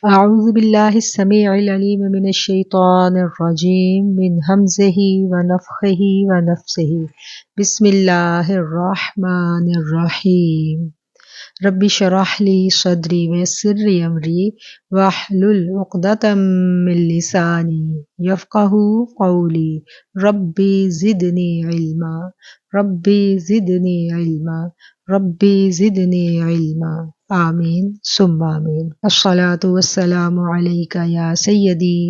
أعوذ بالله السميع العليم من الشيطان الرجيم من همزه ونفخه ونفسه بسم الله الرحمن الرحيم رب اشرح لي صدري ويسر لي أمري واحلل عقدة من لساني يفقهوا قولي ربي زدني علما ربي زدني علما ربی زدنی علما آمین ثم آمین الصلاۃ والسلام علیک یا سیدی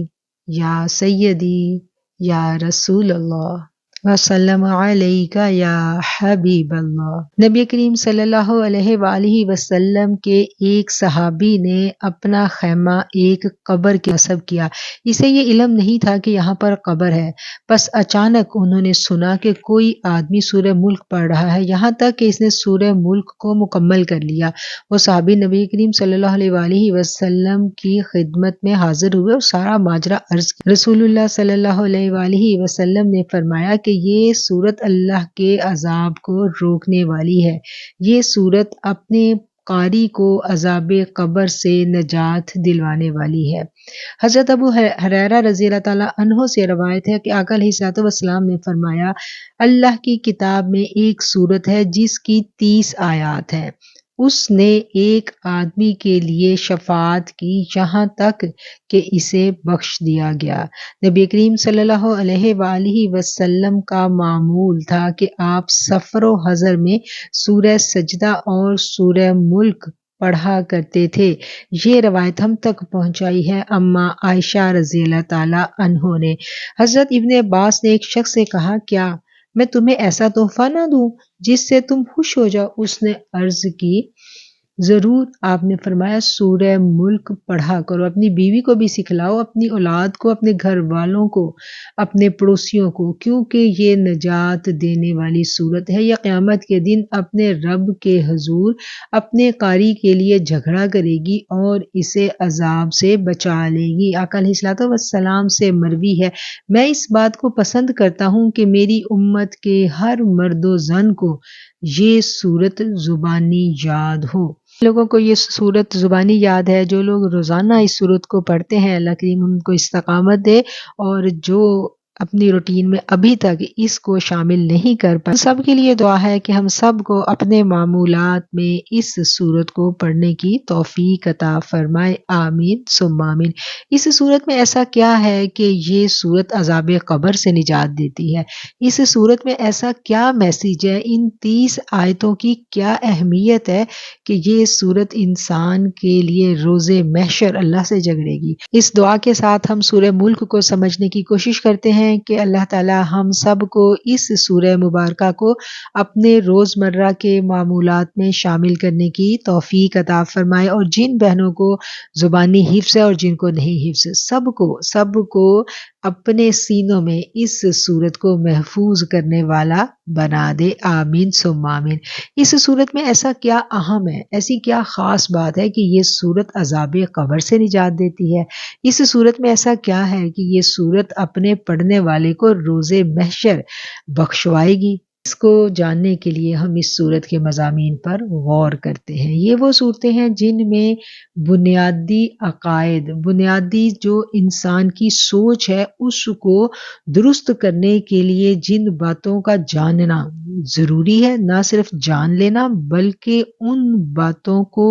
یا رسول اللہ وسلم علیک یا حبیب اللہ۔ نبی کریم صلی اللہ علیہ وآلہ وسلم کے ایک صحابی نے اپنا خیمہ ایک قبر کے نصب کیا۔ اسے یہ علم نہیں تھا کہ یہاں پر قبر ہے، بس اچانک انہوں نے سنا کہ کوئی آدمی سورہ ملک پڑھ رہا ہے، یہاں تک کہ اس نے سورہ ملک کو مکمل کر لیا۔ وہ صحابی نبی کریم صلی اللہ علیہ وآلہ وسلم کی خدمت میں حاضر ہوئے اور سارا ماجرا عرض کیا۔ رسول اللہ صلی اللہ علیہ وآلہ وسلم نے فرمایا کہ یہ سورت اللہ کے عذاب کو روکنے والی ہے، یہ سورت اپنے قاری کو عذاب قبر سے نجات دلوانے والی ہے۔ حضرت ابو ہریرہ رضی اللہ تعالیٰ عنہ سے روایت ہے کہ آقا علیہ الصلوۃ والسلام نے فرمایا، اللہ کی کتاب میں ایک سورت ہے جس کی 30 آیات ہیں، اس نے ایک آدمی کے لیے شفاعت کی یہاں تک کہ اسے بخش دیا گیا۔ نبی کریم صلی اللہ علیہ وآلہ وسلم کا معمول تھا کہ آپ سفر و حضر میں سورہ سجدہ اور سورہ ملک پڑھا کرتے تھے۔ یہ روایت ہم تک پہنچائی ہے اماں عائشہ رضی اللہ تعالیٰ عنہ نے۔ حضرت ابن عباس نے ایک شخص سے کہا، کیا میں تمہیں ایسا تحفہ نہ دوں جس سے تم خوش ہو جاؤ؟ اس نے عرض کی، ضرور۔ آپ نے فرمایا، سورہ ملک پڑھا کرو، اپنی بیوی کو بھی سکھلاؤ، اپنی اولاد کو، اپنے گھر والوں کو، اپنے پڑوسیوں کو، کیونکہ یہ نجات دینے والی صورت ہے۔ یہ قیامت کے دن اپنے رب کے حضور اپنے قاری کے لیے جھگڑا کرے گی اور اسے عذاب سے بچا لے گی۔ آقا علیہ الصلوۃ والسلام سے مروی ہے، میں اس بات کو پسند کرتا ہوں کہ میری امت کے ہر مرد و زن کو یہ صورت زبانی یاد ہو۔ لوگوں کو یہ صورت زبانی یاد ہے، جو لوگ روزانہ اس صورت کو پڑھتے ہیں، اللہ کریم ان کو استقامت دے، اور جو اپنی روٹین میں ابھی تک اس کو شامل نہیں کر پائے، سب کے لیے دعا ہے کہ ہم سب کو اپنے معمولات میں اس صورت کو پڑھنے کی توفیق عطا فرمائے، آمین ثم آمین۔ اس صورت میں ایسا کیا ہے کہ یہ صورت عذاب قبر سے نجات دیتی ہے؟ اس صورت میں ایسا کیا میسیج ہے؟ ان 30 آیتوں کی کیا اہمیت ہے کہ یہ صورت انسان کے لیے روز محشر اللہ سے جھگڑے گی؟ اس دعا کے ساتھ ہم سورہ ملک کو سمجھنے کی کوشش کرتے ہیں کہ اللہ تعالی ہم سب کو اس سورہ مبارکہ کو اپنے روزمرہ کے معمولات میں شامل کرنے کی توفیق عطا فرمائے، اور جن بہنوں کو زبانی حفظ ہے اور جن کو نہیں حفظ، سب کو اپنے سینوں میں اس صورت کو محفوظ کرنے والا بنا دے، آمین ثم آمین۔ اس صورت میں ایسا کیا اہم ہے، ایسی کیا خاص بات ہے کہ یہ صورت عذاب قبر سے نجات دیتی ہے؟ اس صورت میں ایسا کیا ہے کہ یہ صورت اپنے پڑھنے والے کو روز محشر بخشوائے گی؟ اس کو جاننے کے لیے ہم اس صورت کے مضامین پر غور کرتے ہیں۔ یہ وہ صورتیں ہیں جن میں بنیادی عقائد، بنیادی جو انسان کی سوچ ہے، اس کو درست کرنے کے لیے جن باتوں کا جاننا ضروری ہے، نہ صرف جان لینا بلکہ ان باتوں کو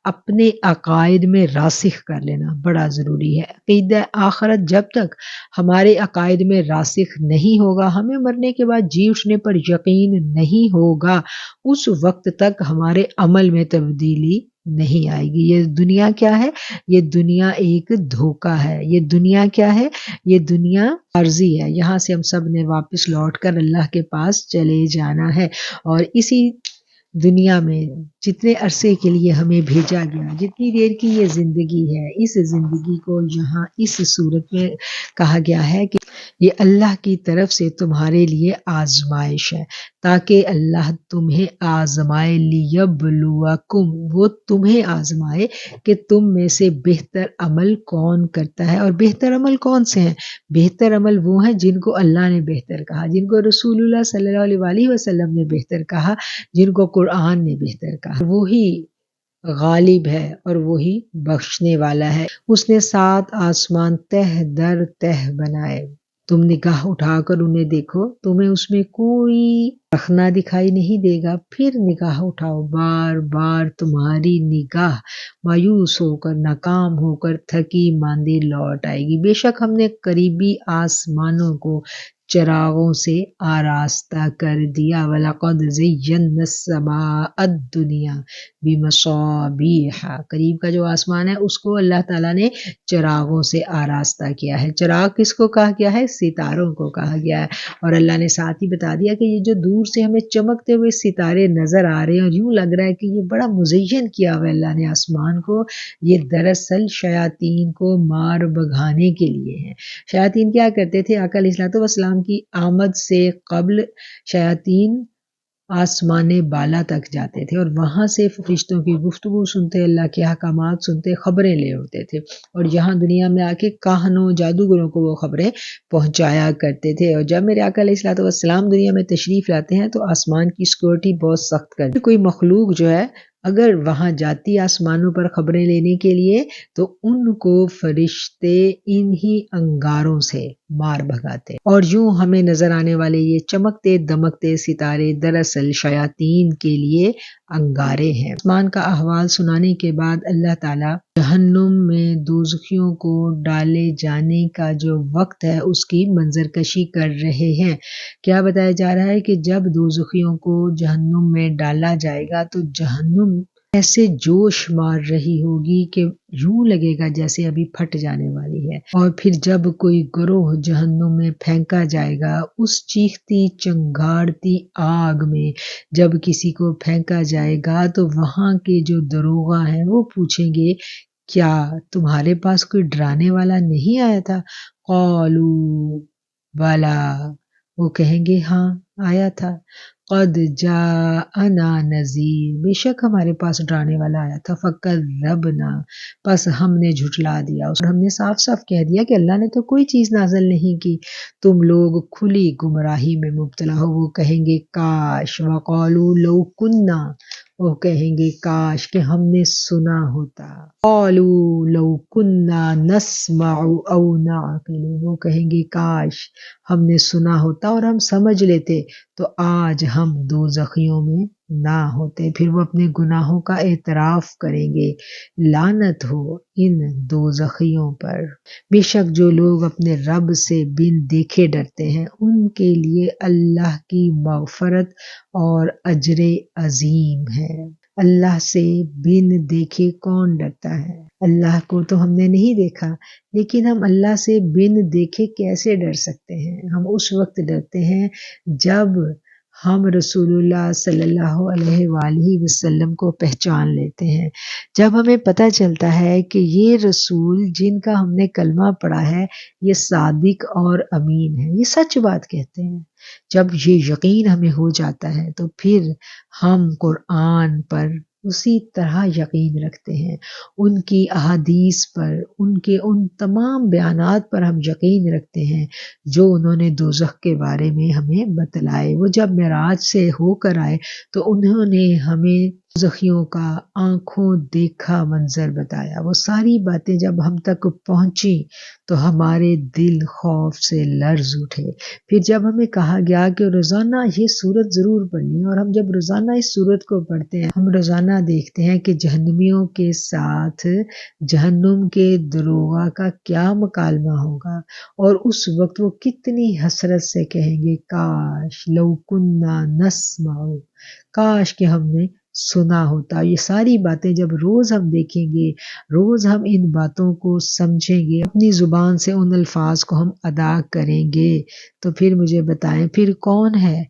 اپنے عقائد میں راسخ کر لینا بڑا ضروری ہے۔ عقیدہ آخرت جب تک ہمارے عقائد میں راسخ نہیں ہوگا، ہمیں مرنے کے بعد جی اٹھنے پر یقین نہیں ہوگا، اس وقت تک ہمارے عمل میں تبدیلی نہیں آئے گی۔ یہ دنیا کیا ہے؟ یہ دنیا ایک دھوکہ ہے۔ یہ دنیا کیا ہے؟ یہ دنیا عارضی ہے، یہاں سے ہم سب نے واپس لوٹ کر اللہ کے پاس چلے جانا ہے، اور اسی دنیا میں جتنے عرصے کے لیے ہمیں بھیجا گیا، جتنی دیر کی یہ زندگی ہے، اس زندگی کو یہاں اس صورت میں کہا گیا ہے کہ یہ اللہ کی طرف سے تمہارے لیے آزمائش ہے، تاکہ اللہ تمہیں آزمائے، لیبلوکم، وہ تمہیں آزمائے کہ تم میں سے بہتر عمل کون کرتا ہے۔ اور بہتر عمل کون سے ہیں؟ بہتر عمل وہ ہیں جن کو اللہ نے بہتر کہا، جن کو رسول اللہ صلی اللہ علیہ وآلہ وسلم نے بہتر کہا، جن کو قرآن نے بہتر کہا۔ وہی غالب ہے اور وہی بخشنے والا ہے۔ اس نے 7 آسمان تہ در تہ بنائے۔ تم نگاہ اٹھا کر انہیں دیکھو، تمہیں اس میں کوئی رخنا دکھائی نہیں دے گا۔ پھر نگاہ اٹھاؤ، بار بار تمہاری نگاہ مایوس ہو کر، ناکام ہو کر، تھکی ماندی لوٹ آئے گی۔ بے شک ہم نے قریبی آسمانوں کو چراغوں سے آراستہ کر دیا۔ وَلَقَدْ زَيَّنَّا السَّمَاءَ الدُّنْيَا بِمَصَابِيحَ، قریب کا جو آسمان ہے اس کو اللہ تعالیٰ نے چراغوں سے آراستہ کیا ہے۔ چراغ کس کو کہا گیا ہے؟ ستاروں کو کہا گیا ہے۔ اور اللہ نے ساتھ ہی بتا دیا کہ یہ جو دور سے ہمیں چمکتے ہوئے ستارے نظر آ رہے ہیں اور یوں لگ رہا ہے کہ یہ بڑا مزین کیا ہوا ہے اللہ نے آسمان کو، یہ دراصل شیاطین کو مار بھگانے کے لیے ہیں۔ شیاطین کیا کرتے تھے؟ آقا علیہ الصلوۃ والسلام کی آمد سے قبل شیاطین آسمان بالا تک جاتے تھے اور وہاں سے فرشتوں کی گفتگو سنتے، اللہ کے احکامات سنتے، خبریں لے اڑتے تھے اور یہاں دنیا میں آ کے کاہنوں جادوگروں کو وہ خبریں پہنچایا کرتے تھے۔ اور جب میرے آقا علیہ الصلوۃ والسلام دنیا میں تشریف لاتے ہیں تو آسمان کی سیکورٹی بہت سخت کر دی۔ کوئی مخلوق جو ہے اگر وہاں جاتی آسمانوں پر خبریں لینے کے لیے تو ان کو فرشتے انہی انگاروں سے مار بھگاتے، اور یوں ہمیں نظر آنے والے یہ چمکتے دمکتے ستارے دراصل شیاطین کے لیے انگارے ہیں۔ آسمان کا احوال سنانے کے بعد اللہ تعالیٰ جہنم میں دوزخیوں کو ڈالے جانے کا جو وقت ہے اس کی منظر کشی کر رہے ہیں۔ کیا بتایا جا رہا ہے کہ جب دوزخیوں کو جہنم میں ڈالا جائے گا تو جہنم ایسے جوش مار رہی ہوگی کہ یوں لگے گا جیسے ابھی پھٹ جانے والی ہے۔ اور پھر جب کوئی گروہ جہنم میں پھینکا جائے گا، اس چیختی چنگھاڑتی آگ میں جب کسی کو پھینکا جائے گا تو وہاں کے جو داروغہ ہیں وہ پوچھیں گے کیا تمہارے پاس کوئی ڈرانے والا نہیں آیا تھا؟ قالوا بلا، وہ کہیں گے ہاں آیا تھا۔ قد جاءنا نذیر، بے شک ہمارے پاس ڈرانے والا آیا تھا۔ فکذبنا، پس ہم نے جھٹلا دیا اور ہم نے صاف صاف کہہ دیا کہ اللہ نے تو کوئی چیز نازل نہیں کی، تم لوگ کھلی گمراہی میں مبتلا ہو۔ وہ کہیں گے کاش، وقالوا لو کنا، وہ کہیں گے کاش کہ ہم نے سنا ہوتا۔ قالوا لو کنا نسمع او نعقل، وہ کہیں گے کاش ہم نے سنا ہوتا اور ہم سمجھ لیتے تو آج ہم دوزخیوں میں نہ ہوتے۔ پھر وہ اپنے گناہوں کا اعتراف کریں گے، لعنت ہو ان دوزخیوں پر۔ بے شک جو لوگ اپنے رب سے بن دیکھے ڈرتے ہیں ان کے لیے اللہ کی مغفرت اور اجر عظیم ہے۔ اللہ سے بن دیکھے کون ڈرتا ہے؟ اللہ کو تو ہم نے نہیں دیکھا، لیکن ہم اللہ سے بن دیکھے کیسے ڈر سکتے ہیں؟ ہم اس وقت ڈرتے ہیں جب ہم رسول اللہ صلی اللہ علیہ وآلہ وسلم کو پہچان لیتے ہیں، جب ہمیں پتہ چلتا ہے کہ یہ رسول جن کا ہم نے کلمہ پڑھا ہے یہ صادق اور امین ہے، یہ سچ بات کہتے ہیں۔ جب یہ یقین ہمیں ہو جاتا ہے تو پھر ہم قرآن پر اسی طرح یقین رکھتے ہیں، ان کی احادیث پر، ان کے ان تمام بیانات پر ہم یقین رکھتے ہیں جو انہوں نے دوزخ کے بارے میں ہمیں بتلائے۔ وہ جب معراج سے ہو کر آئے تو انہوں نے ہمیں دوزخیوں کا آنکھوں دیکھا منظر بتایا۔ وہ ساری باتیں جب ہم تک پہنچی تو ہمارے دل خوف سے لرز اٹھے۔ پھر جب ہمیں کہا گیا کہ روزانہ یہ سورت ضرور پڑھنی ہے، اور ہم جب روزانہ اس سورت کو پڑھتے ہیں ہم روزانہ دیکھتے ہیں کہ جہنمیوں کے ساتھ جہنم کے داروغہ کا کیا مکالمہ ہوگا، اور اس وقت وہ کتنی حسرت سے کہیں گے کاش لو کنا نسمع، کاش کہ ہم نے سنا ہوتا۔ یہ ساری باتیں جب روز ہم دیکھیں گے، روز ہم ان باتوں کو سمجھیں گے، اپنی زبان سے ان الفاظ کو ہم ادا کریں گے، تو پھر مجھے بتائیں پھر کون ہے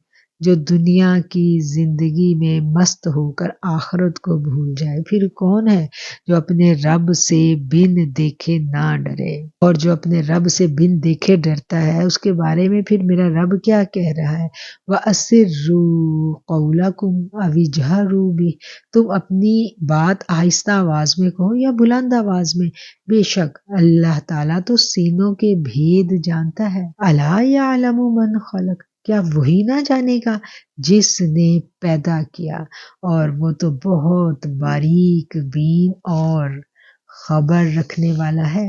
جو دنیا کی زندگی میں مست ہو کر آخرت کو بھول جائے؟ پھر کون ہے جو اپنے رب سے بن دیکھے نہ ڈرے؟ اور جو اپنے رب سے بن دیکھے ڈرتا ہے اس کے بارے میں پھر میرا رب کیا کہہ رہا ہے؟ وَأَسِرُّوا قَوْلَكُمْ أَوِ اجْهَرُوا بِهِ، تم اپنی بات آہستہ آواز میں کہو یا بلند آواز میں، بے شک اللہ تعالیٰ تو سینوں کے بھید جانتا ہے۔ أَلَا يَعْلَمُ مَنْ خَلَقَ، کیا وہی نہ جانے گا جس نے پیدا کیا، اور وہ تو بہت باریک بین اور خبر رکھنے والا ہے۔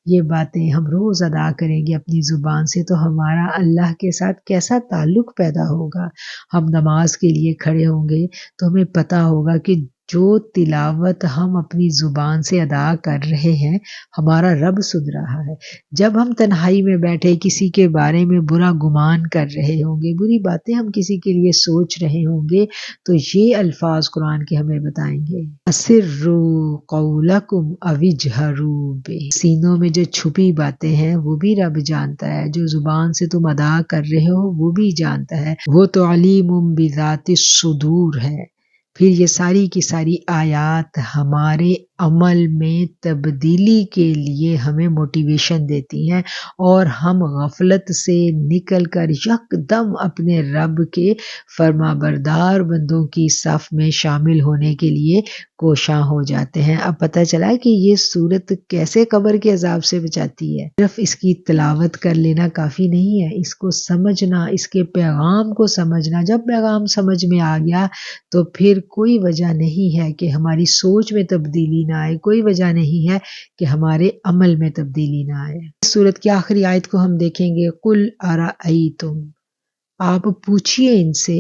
یہ باتیں ہم روز ادا کریں گے اپنی زبان سے تو ہمارا اللہ کے ساتھ کیسا تعلق پیدا ہوگا۔ ہم نماز کے لیے کھڑے ہوں گے تو ہمیں پتہ ہوگا کہ جو تلاوت ہم اپنی زبان سے ادا کر رہے ہیں ہمارا رب سن رہا ہے۔ جب ہم تنہائی میں بیٹھے کسی کے بارے میں برا گمان کر رہے ہوں گے، بری باتیں ہم کسی کے لیے سوچ رہے ہوں گے، تو یہ الفاظ قرآن کے ہمیں بتائیں گے، اسروا قولکم او اجہروا بہ، سینوں میں جو چھپی باتیں ہیں وہ بھی رب جانتا ہے، جو زبان سے تم ادا کر رہے ہو وہ بھی جانتا ہے، وہ تو علیم بذات الصدور ہے۔ پھر یہ ساری کی ساری آیات ہمارے عمل میں تبدیلی کے لیے ہمیں موٹیویشن دیتی ہیں، اور ہم غفلت سے نکل کر یک دم اپنے رب کے فرما بردار بندوں کی صف میں شامل ہونے کے لیے کوشاں ہو جاتے ہیں۔ اب پتہ چلا کہ یہ صورت کیسے قبر کے عذاب سے بچاتی ہے۔ صرف اس کی تلاوت کر لینا کافی نہیں ہے، اس کو سمجھنا، اس کے پیغام کو سمجھنا۔ جب پیغام سمجھ میں آ گیا تو پھر کوئی وجہ نہیں ہے کہ ہماری سوچ میں تبدیلی نہ آئے، کوئی وجہ نہیں ہے کہ ہمارے عمل میں تبدیلی نہ آئے۔ اس سورت کی آخری آیت کو ہم دیکھیں گے، قُلْ أَرَأَيْتُمْ، آپ پوچھئے ان سے،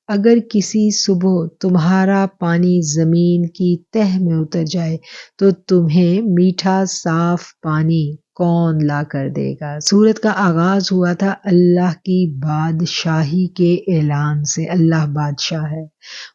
اگر کسی صبح تمہارا پانی زمین کی تہ میں اتر جائے تو تمہیں میٹھا صاف پانی کون لا کر دے گا؟ سورت کا آغاز ہوا تھا اللہ کی بادشاہی کے اعلان سے۔ اللہ بادشاہ ہے،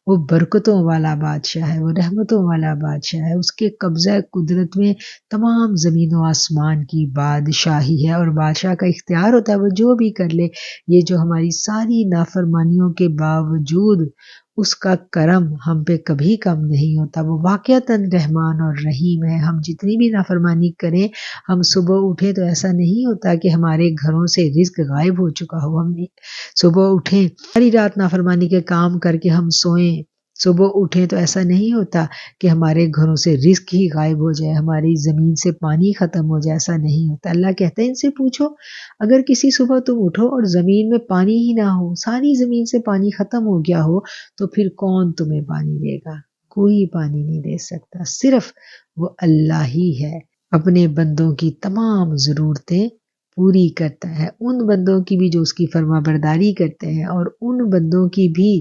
وہ برکتوں والا بادشاہ ہے، وہ رحمتوں والا بادشاہ ہے، اس کے قبضہ قدرت میں تمام زمین و آسمان کی بادشاہی ہے، اور بادشاہ کا اختیار ہوتا ہے وہ جو بھی کر لے۔ یہ جو ہماری ساری نافرمانیوں کے باوجود اس کا کرم ہم پہ کبھی کم نہیں ہوتا، وہ واقعتاً رحمان اور رحیم ہے۔ ہم جتنی بھی نافرمانی کریں، ہم صبح اٹھیں تو ایسا نہیں ہوتا کہ ہمارے گھروں سے رزق غائب ہو چکا ہو۔ ہم صبح اٹھیں، ساری رات نافرمانی کے کام کر کے ہم سوئیں، صبح اٹھیں تو ایسا نہیں ہوتا کہ ہمارے گھروں سے رزق ہی غائب ہو جائے، ہماری زمین سے پانی ختم ہو جائے، ایسا نہیں ہوتا۔ اللہ کہتا ہے ان سے پوچھو، اگر کسی صبح تم اٹھو اور زمین میں پانی ہی نہ ہو، ساری زمین سے پانی ختم ہو گیا ہو، تو پھر کون تمہیں پانی دے گا؟ کوئی پانی نہیں دے سکتا، صرف وہ اللہ ہی ہے۔ اپنے بندوں کی تمام ضرورتیں پوری کرتا ہے، ان بندوں کی بھی جو اس کی فرما برداری کرتے ہیں، اور ان بندوں کی بھی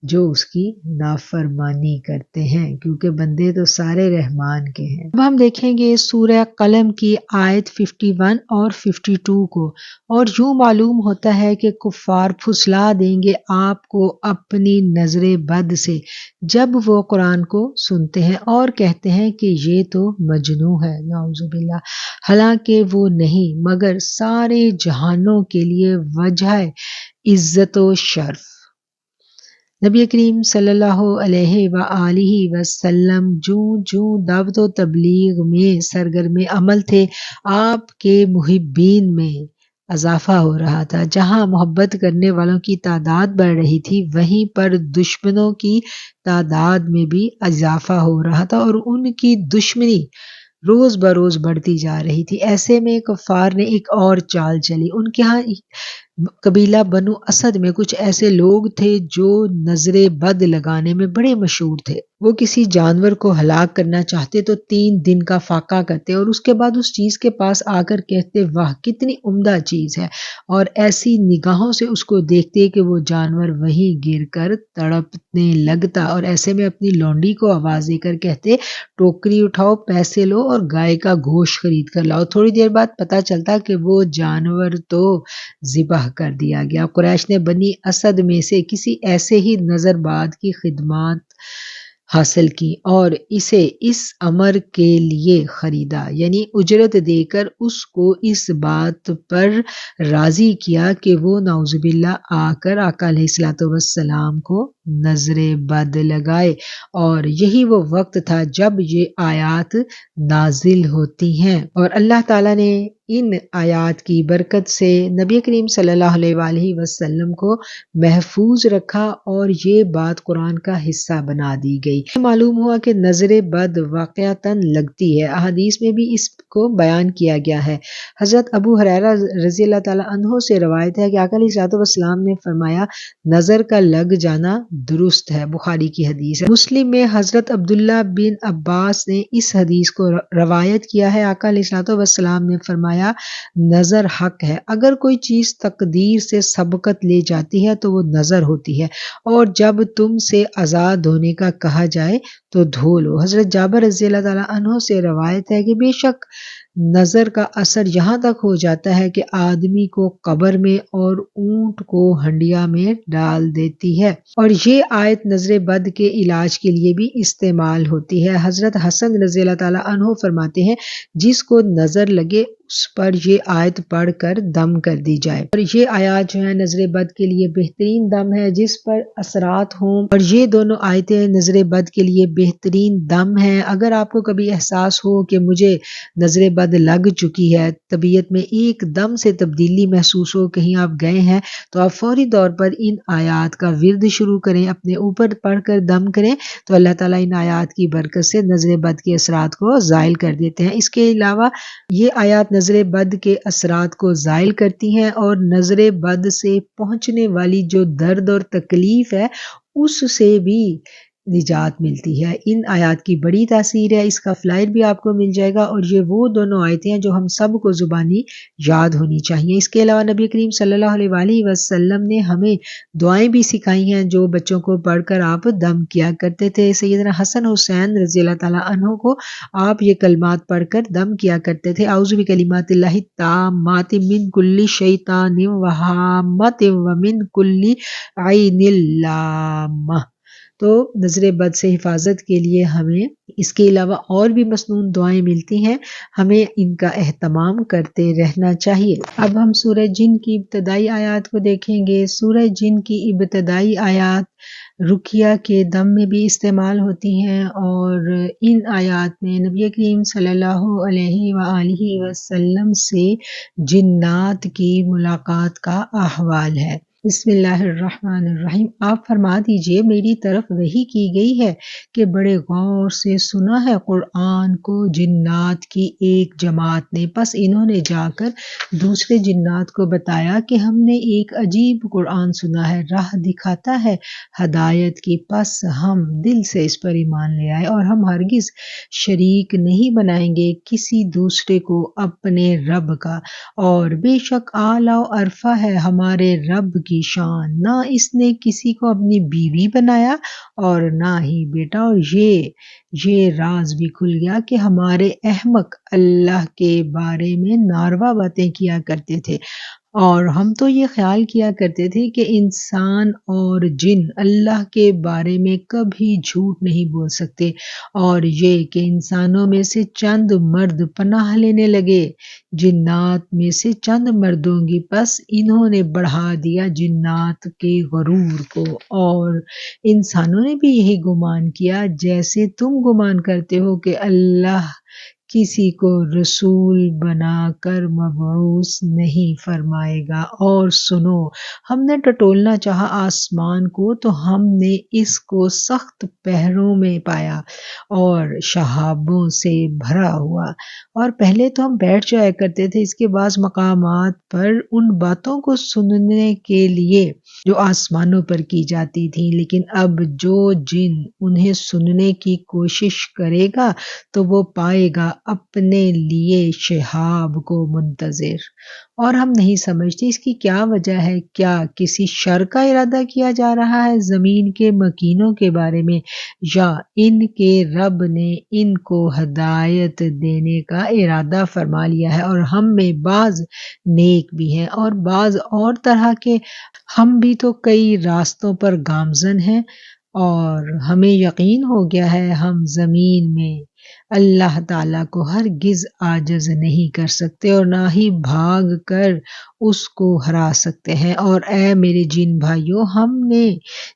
جو اس کی نافرمانی کرتے ہیں، کیونکہ بندے تو سارے رحمان کے ہیں۔ اب ہم دیکھیں گے سورہ قلم کی آیت 51 اور 52 کو، اور یوں معلوم ہوتا ہے کہ کفار پھسلا دیں گے آپ کو اپنی نظر بد سے جب وہ قرآن کو سنتے ہیں اور کہتے ہیں کہ یہ تو مجنوں ہے، نعوذ باللہ، حالانکہ وہ نہیں مگر سارے جہانوں کے لیے وجہ عزت و شرف۔ نبی کریم صلی اللہ علیہ وآلہ وسلم جو دعوت و تبلیغ میں سرگرم عمل تھے، آپ کے محبین میں اضافہ ہو رہا تھا۔ جہاں محبت کرنے والوں کی تعداد بڑھ رہی تھی، وہیں پر دشمنوں کی تعداد میں بھی اضافہ ہو رہا تھا، اور ان کی دشمنی روز بروز بڑھتی جا رہی تھی۔ ایسے میں کفار نے ایک اور چال چلی۔ ان کے ہاں قبیلہ بنو اسد میں کچھ ایسے لوگ تھے جو نظر بد لگانے میں بڑے مشہور تھے۔ وہ کسی جانور کو ہلاک کرنا چاہتے تو 3 دن کا فاقہ کرتے، اور اس کے بعد اس چیز کے پاس آ کر کہتے واہ کتنی عمدہ چیز ہے، اور ایسی نگاہوں سے اس کو دیکھتے کہ وہ جانور وہیں گر کر تڑپنے لگتا، اور ایسے میں اپنی لونڈی کو آواز دے کر کہتے ٹوکری اٹھاؤ، پیسے لو اور گائے کا گوشت خرید کر لاؤ۔ تھوڑی دیر بعد پتہ چلتا کہ وہ جانور تو ذبح کر دیا گیا۔ قریش نے بنی اسد میں سے کسی ایسے ہی نظر بعد کی خدمات حاصل کی اور اسے اس امر کے لیے خریدا، یعنی اجرت دے کر اس کو اس بات پر راضی کیا کہ وہ نعوذ باللہ آ کر آقا علیہ الصلوۃ والسلام کو نظر بد لگائے، اور یہی وہ وقت تھا جب یہ آیات نازل ہوتی ہیں، اور اللہ تعالیٰ نے ان آیات کی برکت سے نبی کریم صلی اللہ علیہ وآلہ وسلم کو محفوظ رکھا اور یہ بات قرآن کا حصہ بنا دی گئی۔ معلوم ہوا کہ نظر بد واقعتاً لگتی ہے، احادیث میں بھی اس کو بیان کیا گیا ہے۔ حضرت ابو ہریرہ رضی اللہ تعالیٰ عنہ سے روایت ہے کہ آقا علیہ الصلوۃ والسلام نے فرمایا نظر کا لگ جانا درست ہے، بخاری کی حدیث ہے۔ مسلم میں حضرت عبداللہ بن عباس نے اس حدیث کو روایت کیا ہے، آقا علیہ الصلوۃ والسلام نے فرمایا نظر حق ہے، اگر کوئی چیز تقدیر سے سبقت لے جاتی ہے تو وہ نظر ہوتی ہے، اور جب تم سے آزاد ہونے کا کہا جائے تو دھو لو۔ حضرت جابر رضی اللہ تعالیٰ عنہ سے روایت ہے کہ بے شک نظر کا اثر یہاں تک ہو جاتا ہے کہ آدمی کو قبر میں اور اونٹ کو ہنڈیا میں ڈال دیتی ہے، اور یہ آیت نظر بد کے علاج کے لیے بھی استعمال ہوتی ہے۔ حضرت حسن رضی اللہ تعالیٰ عنہ فرماتے ہیں جس کو نظر لگے اس پر یہ آیت پڑھ کر دم کر دی جائے، اور یہ آیات جو ہے نظر بد کے لیے بہترین دم ہے جس پر اثرات ہوں، اور یہ دونوں آیتیں نظر بد کے لیے بہترین دم ہیں۔ اگر آپ کو کبھی احساس ہو کہ مجھے نظر بد لگ چکی ہے، طبیعت میں ایک دم سے تبدیلی محسوس ہو، کہیں آپ گئے ہیں، تو آپ فوری طور پر ان آیات کا ورد شروع کریں، اپنے اوپر پڑھ کر دم کریں، تو اللہ تعالیٰ ان آیات کی برکت سے نظر بد کے اثرات کو زائل کر دیتے ہیں۔ اس کے علاوہ یہ آیات نظر بد کے اثرات کو زائل کرتی ہیں، اور نظر بد سے پہنچنے والی جو درد اور تکلیف ہے اس سے بھی نجات ملتی ہے۔ ان آیات کی بڑی تاثیر ہے، اس کا فلائر بھی آپ کو مل جائے گا، اور یہ وہ دونوں آیتیں ہیں جو ہم سب کو زبانی یاد ہونی چاہیے۔ اس کے علاوہ نبی کریم صلی اللہ علیہ وآلہ وسلم نے ہمیں دعائیں بھی سکھائی ہیں جو بچوں کو پڑھ کر آپ دم کیا کرتے تھے۔ سیدنا حسن حسین رضی اللہ تعالیٰ عنہ کو آپ یہ کلمات پڑھ کر دم کیا کرتے تھے، اعوذ بکلمات اللہ التامات من کل شیطان وہامۃ ومن کل عین لامہ۔ تو نظر بد سے حفاظت کے لیے ہمیں اس کے علاوہ اور بھی مسنون دعائیں ملتی ہیں، ہمیں ان کا اہتمام کرتے رہنا چاہیے۔ اب ہم سورہ جن کی ابتدائی آیات کو دیکھیں گے۔ سورہ جن کی ابتدائی آیات رقیہ کے دم میں بھی استعمال ہوتی ہیں، اور ان آیات میں نبی کریم صلی اللہ علیہ وآلہ وسلم سے جنات کی ملاقات کا احوال ہے۔ بسم اللہ الرحمن الرحیم۔ آپ فرما دیجئے میری طرف وحی کی گئی ہے کہ بڑے غور سے سنا ہے قرآن کو جنات کی ایک جماعت نے، پس انہوں نے جا کر دوسرے جنات کو بتایا کہ ہم نے ایک عجیب قرآن سنا ہے، راہ دکھاتا ہے ہدایت کی، پس ہم دل سے اس پر ایمان لے آئے، اور ہم ہرگز شریک نہیں بنائیں گے کسی دوسرے کو اپنے رب کا، اور بے شک اعلیٰ و عرفہ ہے ہمارے رب کی شان، نہ اس نے کسی کو اپنی بیوی بنایا اور نہ ہی بیٹا، اور یہ راز بھی کھل گیا کہ ہمارے احمق اللہ کے بارے میں ناروا باتیں کیا کرتے تھے، اور ہم تو یہ خیال کیا کرتے تھے کہ انسان اور جن اللہ کے بارے میں کبھی جھوٹ نہیں بول سکتے، اور یہ کہ انسانوں میں سے چند مرد پناہ لینے لگے جنات میں سے چند مردوں کی، پس انہوں نے بڑھا دیا جنات کے غرور کو، اور انسانوں نے بھی یہی گمان کیا جیسے تم گمان کرتے ہو کہ اللہ کسی کو رسول بنا کر مبعوث نہیں فرمائے گا۔ اور سنو، ہم نے ٹٹولنا چاہا آسمان کو تو ہم نے اس کو سخت پہروں میں پایا اور شہابوں سے بھرا ہوا، اور پہلے تو ہم بیٹھ جایا کرتے تھے اس کے بعض مقامات پر ان باتوں کو سننے کے لیے جو آسمانوں پر کی جاتی تھی، لیکن اب جو جن انہیں سننے کی کوشش کرے گا تو وہ پائے گا اپنے لیے شہاب کو منتظر، اور ہم نہیں سمجھتے اس کی کیا وجہ ہے۔ کیا کسی شر کا ارادہ کیا جا رہا ہے زمین کے مکینوں کے بارے میں، یا ان کے رب نے ان کو ہدایت دینے کا ارادہ فرما لیا ہے، اور ہم میں بعض نیک بھی ہیں اور بعض اور طرح کے، ہم بھی تو کئی راستوں پر گامزن ہیں، اور ہمیں یقین ہو گیا ہے ہم زمین میں اللہ تعالیٰ کو ہرگز عاجز نہیں کر سکتے اور نہ ہی بھاگ کر اس کو ہرا سکتے ہیں۔ اور اے میرے جن بھائیوں، ہم نے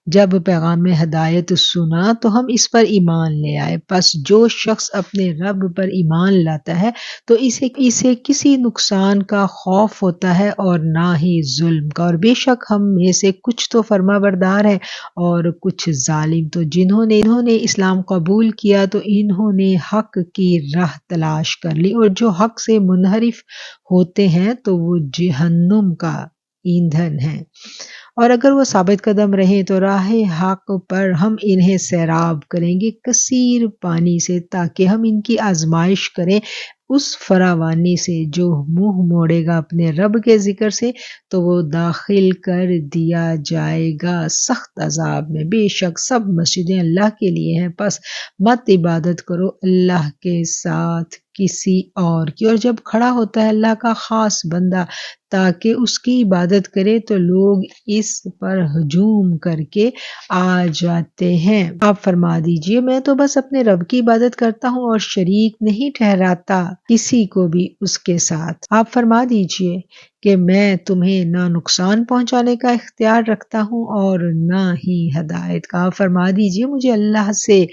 جب پیغام ہدایت سنا تو ہم اس پر ایمان لے آئے، پس جو شخص اپنے رب پر ایمان لاتا ہے تو اسے کسی نقصان کا خوف ہوتا ہے اور نہ ہی ظلم کا، اور بے شک ہم میں سے کچھ تو فرما بردار ہے اور کچھ ظالم۔ تو جنہوں نے اسلام قبول کیا تو انہوں نے حق کی راہ تلاش کر لی، اور جو حق سے منحرف ہوتے ہیں تو وہ جہنم کا ایندھن ہے، اور اگر وہ ثابت قدم رہیں تو راہ حق پر ہم انہیں سیراب کریں گے کثیر پانی سے، تاکہ ہم ان کی آزمائش کریں اس فراوانی سے۔ جو منہ موڑے گا اپنے رب کے ذکر سے تو وہ داخل کر دیا جائے گا سخت عذاب میں۔ بے شک سب مسجدیں اللہ کے لیے ہیں، پس مت عبادت کرو اللہ کے ساتھ کسی اور کی۔ اور جب کھڑا ہوتا ہے اللہ کا خاص بندہ تاکہ اس کی عبادت کرے تو لوگ اس پر ہجوم کر کے آ جاتے ہیں۔ آپ فرما دیجئے میں تو بس اپنے رب کی عبادت کرتا ہوں اور شریک نہیں ٹھہراتا کسی کو بھی اس کے ساتھ۔ آپ فرما دیجئے کہ میں تمہیں نہ نقصان پہنچانے کا اختیار رکھتا ہوں اور نہ ہی ہدایت کا۔ آپ فرما دیجئے مجھے اللہ سے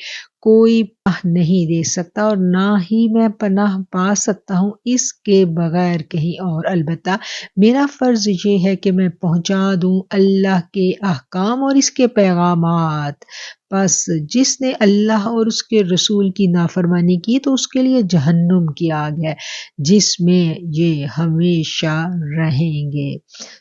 کوئی پناہ نہیں دے سکتا اور نہ ہی میں پناہ پا سکتا ہوں اس کے بغیر کہیں اور، البتہ میرا فرض یہ ہے کہ میں پہنچا دوں اللہ کے احکام اور اس کے پیغامات۔ پس جس نے اللہ اور اس کے رسول کی نافرمانی کی تو اس کے لیے جہنم کی آگ ہے جس میں یہ ہمیشہ رہیں گے۔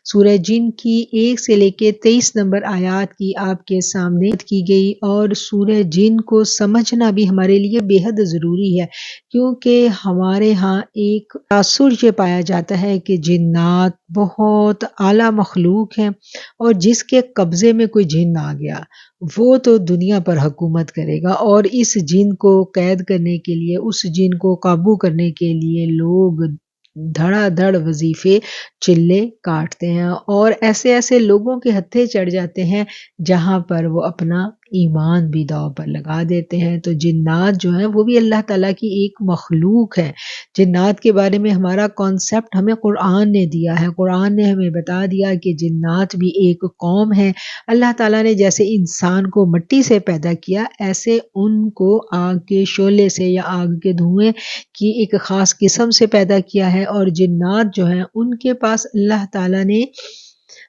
سورہ جن کی 1 سے لے کے 23 نمبر آیات کی آپ کے سامنے کی گئی، اور سورہ جن کو سمجھنا بھی ہمارے لیے بے حد ضروری ہے، کیونکہ ہمارے ہاں ایک تاثر یہ پایا جاتا ہے کہ جنات بہت اعلیٰ مخلوق ہیں، اور جس کے قبضے میں کوئی جن آ گیا وہ تو دنیا پر حکومت کرے گا، اور اس جن کو قید کرنے کے لیے، اس جن کو قابو کرنے کے لیے لوگ دھڑا دھڑ وظیفے چلے کاٹتے ہیں، اور ایسے لوگوں کے ہتھے چڑھ جاتے ہیں جہاں پر وہ اپنا ایمان بھی داؤ پر لگا دیتے ہیں۔ تو جنات جو ہیں وہ بھی اللہ تعالیٰ کی ایک مخلوق ہے۔ جنات کے بارے میں ہمارا کانسیپٹ ہمیں قرآن نے دیا ہے، قرآن نے ہمیں بتا دیا کہ جنات بھی ایک قوم ہے۔ اللہ تعالیٰ نے جیسے انسان کو مٹی سے پیدا کیا، ایسے ان کو آگ کے شعلے سے یا آگ کے دھوئیں کی ایک خاص قسم سے پیدا کیا ہے، اور جنات جو ہیں ان کے پاس اللہ تعالیٰ نے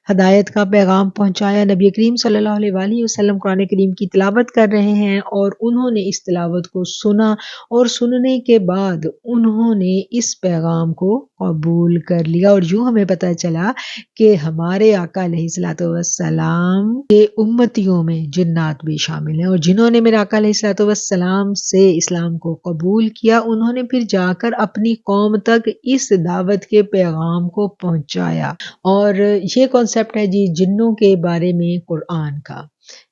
ہدایت کا پیغام پہنچایا۔ نبی کریم صلی اللہ علیہ وآلہ وسلم قرآن کریم کی تلاوت کر رہے ہیں اور انہوں نے اس تلاوت کو سنا، اور سننے کے بعد انہوں نے اس پیغام کو قبول کر لیا، اور یوں ہمیں پتہ چلا کہ ہمارے آقا علیہ الصلوۃ والسلام کے امتیوں میں جنات بھی شامل ہیں، اور جنہوں نے میرے آقا علیہ الصلوۃ والسلام سے اسلام کو قبول کیا انہوں نے پھر جا کر اپنی قوم تک اس دعوت کے پیغام کو پہنچایا۔ اور یہ کانسیپٹ ہے جی جنوں کے بارے میں قرآن کا،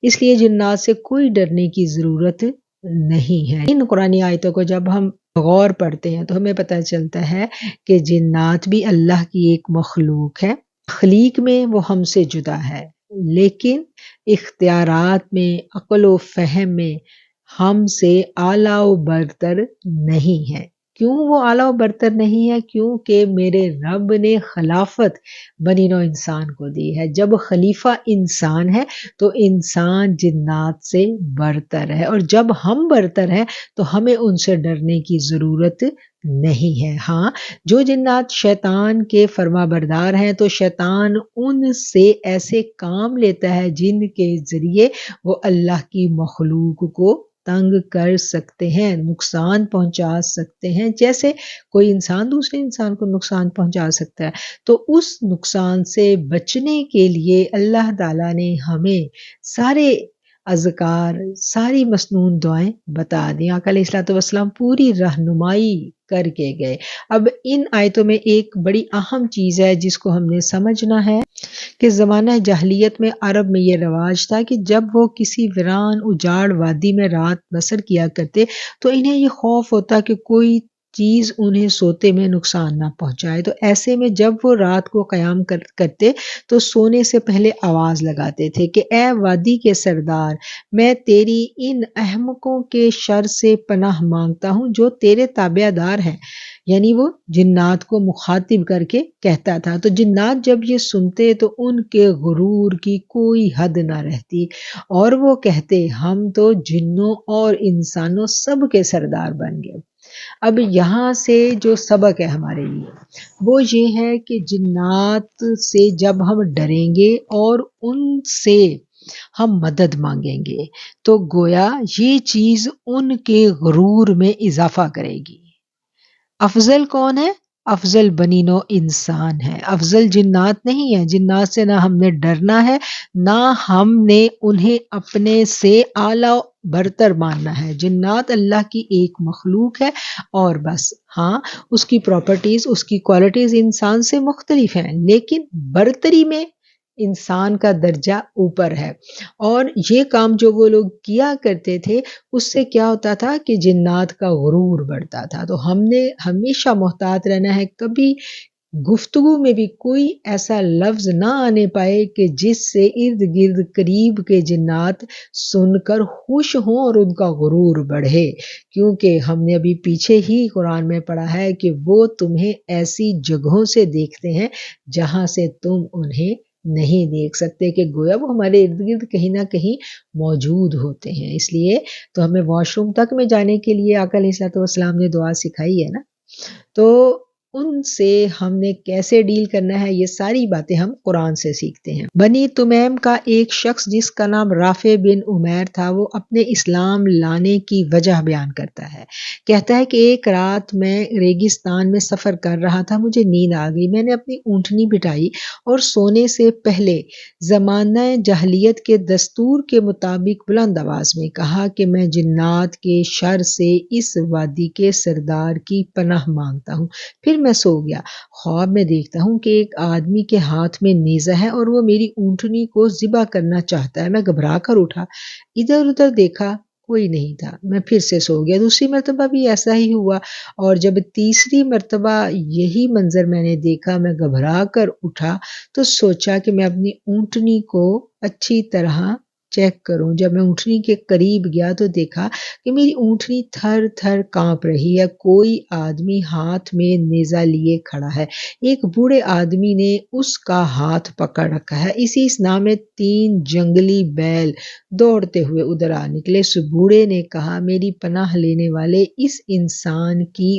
اس لیے جنات سے کوئی ڈرنے کی ضرورت نہیں ہے۔ ان قرآنی آیتوں کو جب ہم غور پڑھتے ہیں تو ہمیں پتہ چلتا ہے کہ جنات بھی اللہ کی ایک مخلوق ہے، تخلیق میں وہ ہم سے جدا ہے، لیکن اختیارات میں، عقل و فہم میں ہم سے اعلیٰ و برتر نہیں ہے۔ کیوں وہ اعلیٰ و برتر نہیں ہے؟ کیونکہ میرے رب نے خلافت بنی نوع انسان کو دی ہے۔ جب خلیفہ انسان ہے تو انسان جنات سے برتر ہے، اور جب ہم برتر ہیں تو ہمیں ان سے ڈرنے کی ضرورت نہیں ہے۔ ہاں، جو جنات شیطان کے فرما بردار ہیں تو شیطان ان سے ایسے کام لیتا ہے جن کے ذریعے وہ اللہ کی مخلوق کو تنگ کر سکتے ہیں، نقصان پہنچا سکتے ہیں، جیسے کوئی انسان دوسرے انسان کو نقصان پہنچا سکتا ہے۔ تو اس نقصان سے بچنے کے لیے اللہ تعالیٰ نے ہمیں سارے اذکار، ساری مسنون دعائیں بتا دیں۔ آقا علیہ الصلوۃ والسلام پوری رہنمائی کر کے گئے۔ اب ان آیتوں میں ایک بڑی اہم چیز ہے جس کو ہم نے سمجھنا ہے کہ زمانہ جاہلیت میں عرب میں یہ رواج تھا کہ جب وہ کسی ویران اجاڑ وادی میں رات بسر کیا کرتے تو انہیں یہ خوف ہوتا کہ کوئی چیز انہیں سوتے میں نقصان نہ پہنچائے۔ تو ایسے میں جب وہ رات کو قیام کرتے تو سونے سے پہلے آواز لگاتے تھے کہ اے وادی کے سردار، میں تیری ان احمقوں کے شر سے پناہ مانگتا ہوں جو تیرے تابع دار ہیں، یعنی وہ جنات کو مخاطب کر کے کہتا تھا۔ تو جنات جب یہ سنتے تو ان کے غرور کی کوئی حد نہ رہتی اور وہ کہتے ہم تو جنوں اور انسانوں سب کے سردار بن گئے۔ اب یہاں سے جو سبق ہے ہمارے لیے وہ یہ ہے کہ جنات سے جب ہم ڈریں گے اور ان سے ہم مدد مانگیں گے تو گویا یہ چیز ان کے غرور میں اضافہ کرے گی۔ افضل کون ہے؟ افضل بنی نوع انسان ہے، افضل جنات نہیں ہے۔ جنات سے نہ ہم نے ڈرنا ہے، نہ ہم نے انہیں اپنے سے اعلیٰ برتر ماننا ہے۔ جنات اللہ کی ایک مخلوق ہے اور بس، ہاں اس کی پراپرٹیز، اس کی کوالٹیز انسان سے مختلف ہیں، لیکن برتری میں انسان کا درجہ اوپر ہے۔ اور یہ کام جو وہ لوگ کیا کرتے تھے اس سے کیا ہوتا تھا کہ جنات کا غرور بڑھتا تھا۔ تو ہم نے ہمیشہ محتاط رہنا ہے، کبھی گفتگو میں بھی کوئی ایسا لفظ نہ آنے پائے کہ جس سے ارد گرد قریب کے جنات سن کر خوش ہوں اور ان کا غرور بڑھے، کیونکہ ہم نے ابھی پیچھے ہی قرآن میں پڑھا ہے کہ وہ تمہیں ایسی جگہوں سے دیکھتے ہیں جہاں سے تم انہیں نہیں دیکھ سکتے، کہ گویا وہ ہمارے ارد گرد کہیں نہ کہیں موجود ہوتے ہیں۔ اس لیے تو ہمیں واش روم تک میں جانے کے لیے آقا علیہ الصلوۃ والسلام نے دعا سکھائی ہے نا، تو ان سے ہم نے کیسے ڈیل کرنا ہے یہ ساری باتیں ہم قرآن سے سیکھتے ہیں۔ بنی تمیم کا ایک شخص جس کا نام رافع بن عمیر تھا، وہ اپنے اسلام لانے کی وجہ بیان کرتا ہے۔ کہتا ہے کہ ایک رات میں ریگستان میں سفر کر رہا تھا، مجھے نیند آ گئی، میں نے اپنی اونٹنی بٹھائی اور سونے سے پہلے زمانہ جاہلیت کے دستور کے مطابق بلند آواز میں کہا کہ میں جنات کے شر سے اس وادی کے سردار کی پناہ مانگتا ہوں۔ پھر میں سو گیا۔ خواب میں دیکھتا ہوں کہ ایک آدمی کے ہاتھ میں نیزہ ہے اور وہ میری اونٹنی کو ذبح کرنا چاہتا ہے۔ میں گھبرا کر اٹھا، ادھر ادھر دیکھا، کوئی نہیں تھا۔ میں پھر سے سو گیا۔ دوسری مرتبہ بھی ایسا ہی ہوا اور جب تیسری مرتبہ یہی منظر میں نے دیکھا، میں گھبرا کر اٹھا تو سوچا کہ میں اپنی اونٹنی کو اچھی طرح چیک کروں۔ جب میں اونٹنی کے قریب گیا تو دیکھا کہ میری اونٹنی تھر تھر کانپ رہی ہے، کوئی آدمی ہاتھ میں نیزہ لیے کھڑا ہے۔ ایک بوڑھے آدمی نے اس کا ہاتھ پکڑ رکھا ہے۔ اسی اثناء میں 3 جنگلی بیل دوڑتے ہوئے ادھر آ نکلے۔ اس بوڑھے نے کہا میری پناہ لینے والے، اس انسان کی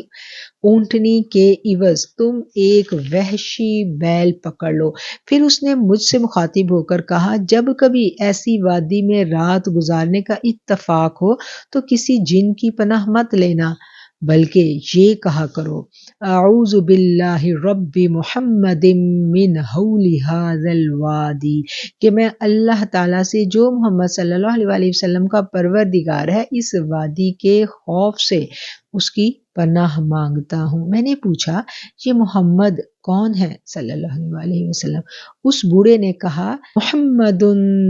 اونٹنی کے عوض تم ایک وحشی بیل پکڑ لو۔ پھر اس نے مجھ سے مخاطب ہو کر کہا جب کبھی ایسی وادی میں رات گزارنے کا اتفاق ہو تو کسی جن کی پناہ مت لینا، بلکہ یہ کہا کرو اعوذ باللہ رب محمد من حول ھذا الوادی، کہ میں اللہ تعالیٰ سے جو محمد صلی اللہ علیہ وآلہ وسلم کا پروردگار ہے اس وادی کے خوف سے اس کی پناہ مانگتا ہوں۔ میں نے پوچھا یہ محمد کون ہے صلی اللہ علیہ وآلہ وسلم؟ اس بوڑھے نے کہا محمد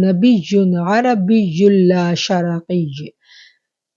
نبی عربی لا شرقی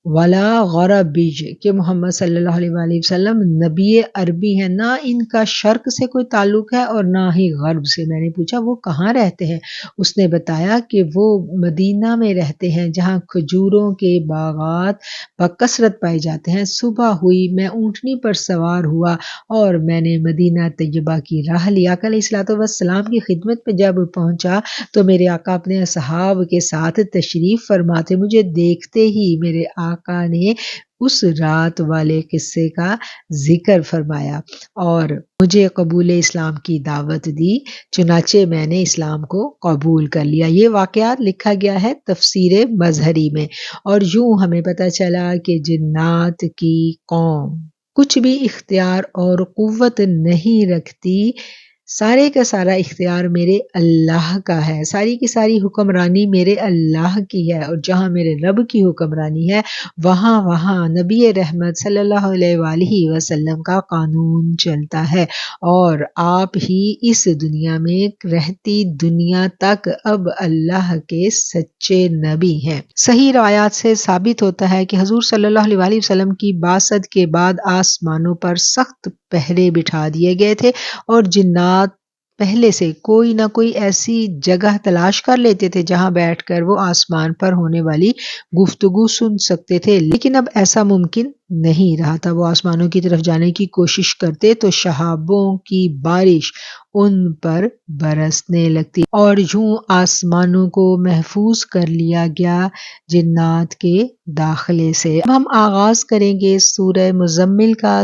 ولا غربی، کہ محمد صلی اللہ علیہ وآلہ وسلم نبی عربی ہیں، نہ ان کا شرق سے کوئی تعلق ہے اور نہ ہی غرب سے۔ میں نے پوچھا وہ کہاں رہتے ہیں؟ اس نے بتایا کہ وہ مدینہ میں رہتے ہیں جہاں کھجوروں کے باغات بکثرت پائے جاتے ہیں۔ صبح ہوئی، میں اونٹنی پر سوار ہوا اور میں نے مدینہ طیبہ کی راہ لی۔ آقا علیہ الصلوۃ والسلام کی خدمت میں جب پہنچا تو میرے آقا اپنے اصحاب کے ساتھ تشریف فرما تھے۔ مجھے دیکھتے ہی میرے آقا نے اس رات والے قصے کا ذکر فرمایا اور مجھے قبول اسلام کی دعوت دی، چنانچہ میں نے اسلام کو قبول کر لیا۔ یہ واقعات لکھا گیا ہے تفسیر مظہری میں، اور یوں ہمیں پتہ چلا کہ جنات کی قوم کچھ بھی اختیار اور قوت نہیں رکھتی سارے کا سارا اختیار میرے اللہ کا ہے، ساری کی ساری حکمرانی میرے اللہ کی ہے، اور جہاں میرے رب کی حکمرانی ہے وہاں نبی رحمت صلی اللہ علیہ وآلہ وسلم کا قانون چلتا ہے، اور آپ ہی اس دنیا میں رہتی دنیا تک اب اللہ کے سچے نبی ہیں۔ صحیح روایات سے ثابت ہوتا ہے کہ حضور صلی اللہ علیہ وآلہ وسلم کی بعثت کے بعد آسمانوں پر سخت پہرے بٹھا دیے گئے تھے، اور جنات پہلے سے کوئی نہ کوئی ایسی جگہ تلاش کر لیتے تھے جہاں بیٹھ کر وہ آسمان پر ہونے والی گفتگو سن سکتے تھے، لیکن اب ایسا ممکن نہیں رہا تھا۔ وہ آسمانوں کی طرف جانے کی کوشش کرتے تو شہابوں کی بارش ان پر برسنے لگتی، اور یوں آسمانوں کو محفوظ کر لیا گیا جنات کے داخلے سے۔ اب ہم آغاز کریں گے سورہ مزمل کا۔